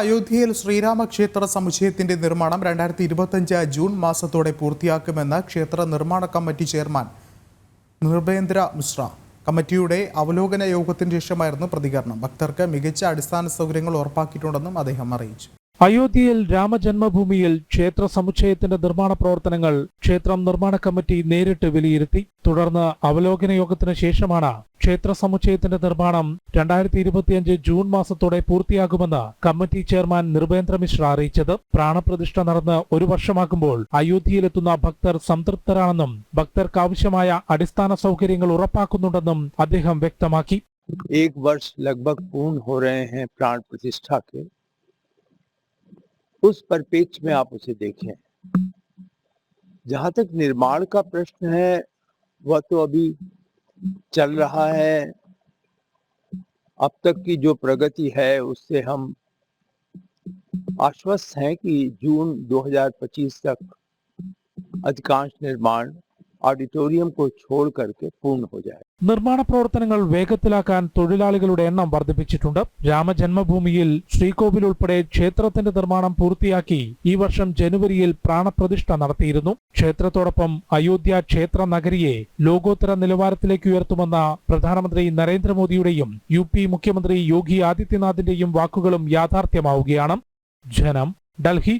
അയോധ്യയിൽ ശ്രീരാമക്ഷേത്ര സമുച്ചയത്തിന്റെ നിർമ്മാണം 2025 ജൂൺ മാസത്തോടെ പൂർത്തിയാക്കുമെന്ന് ക്ഷേത്ര നിർമ്മാണ കമ്മിറ്റി ചെയർമാൻ നൃപേന്ദ്ര മിശ്ര. കമ്മിറ്റിയുടെ അവലോകന യോഗത്തിന് ശേഷമായിരുന്നു പ്രതികരണം. ഭക്തർക്ക് മികച്ച അടിസ്ഥാന സൗകര്യങ്ങൾ ഉറപ്പാക്കിയിട്ടുണ്ടെന്നും അദ്ദേഹം അറിയിച്ചു. അയോധ്യയിൽ രാമജന്മഭൂമിയിൽ ക്ഷേത്ര സമുച്ചയത്തിന്റെ നിർമ്മാണ പ്രവർത്തനങ്ങൾ ക്ഷേത്രം നിർമ്മാണ കമ്മിറ്റി നേരിട്ട് വിലയിരുത്തി. തുടർന്ന് അവലോകന യോഗത്തിന് ശേഷമാണ് ക്ഷേത്ര സമുച്ചയത്തിന്റെ നിർമ്മാണം 2025 ജൂൺ മാസത്തോടെ പൂർത്തിയാകുമെന്ന് കമ്മിറ്റി ചെയർമാൻ നൃപേന്ദ്ര മിശ്ര അറിയിച്ചത്. പ്രാണപ്രതിഷ്ഠ നടന്ന് ഒരു വർഷമാകുമ്പോൾ അയോധ്യയിലെത്തുന്ന ഭക്തർ സംതൃപ്തരാണെന്നും ഭക്തർക്ക് ആവശ്യമായ അടിസ്ഥാന സൗകര്യങ്ങൾ ഉറപ്പാക്കുന്നുണ്ടെന്നും അദ്ദേഹം വ്യക്തമാക്കി. एक वर्ष लगभग पूर्ण हो रहे हैं प्राण प्रतिष्ठा के. उस परिप्रेक्ष्य में आप उसे देखें. जहां तक निर्माण का प्रश्न है वह तो अभी चल रहा है. अब तक की जो प्रगति है उससे हम आश्वस्त हैं कि जून 2025 तक अधिकांश निर्माण ഓഡിറ്റോറിയം को छोड़ करके पूर्ण हो जाए. നിർമ്മാണ പ്രവർത്തനങ്ങൾ വേഗത്തിലാക്കാൻ തൊഴിലാളികളുടെ എണ്ണം വർദ്ധിപ്പിച്ചിട്ടുണ്ട്. രാമജന്മഭൂമിയിൽ ശ്രീകോവിൽ ഉൾപ്പെടെ ക്ഷേത്രത്തിന്റെ നിർമ്മാണം പൂർത്തിയാക്കി ഈ വർഷം ജനുവരിയിൽ പ്രാണപ്രതിഷ്ഠ നടത്തിയിരുന്നു. ക്ഷേത്രത്തോടൊപ്പം അയോധ്യ ക്ഷേത്ര നഗരിയെ ലോകോത്തര നിലവാരത്തിലേക്ക് ഉയർത്തുമെന്ന പ്രധാനമന്ത്രി നരേന്ദ്രമോദിയുടെയും UP മുഖ്യമന്ത്രി യോഗി ആദിത്യനാഥിന്റെയും വാക്കുകളും യാഥാർത്ഥ്യമാവുകയാണ്. ജനം, ഡൽഹി.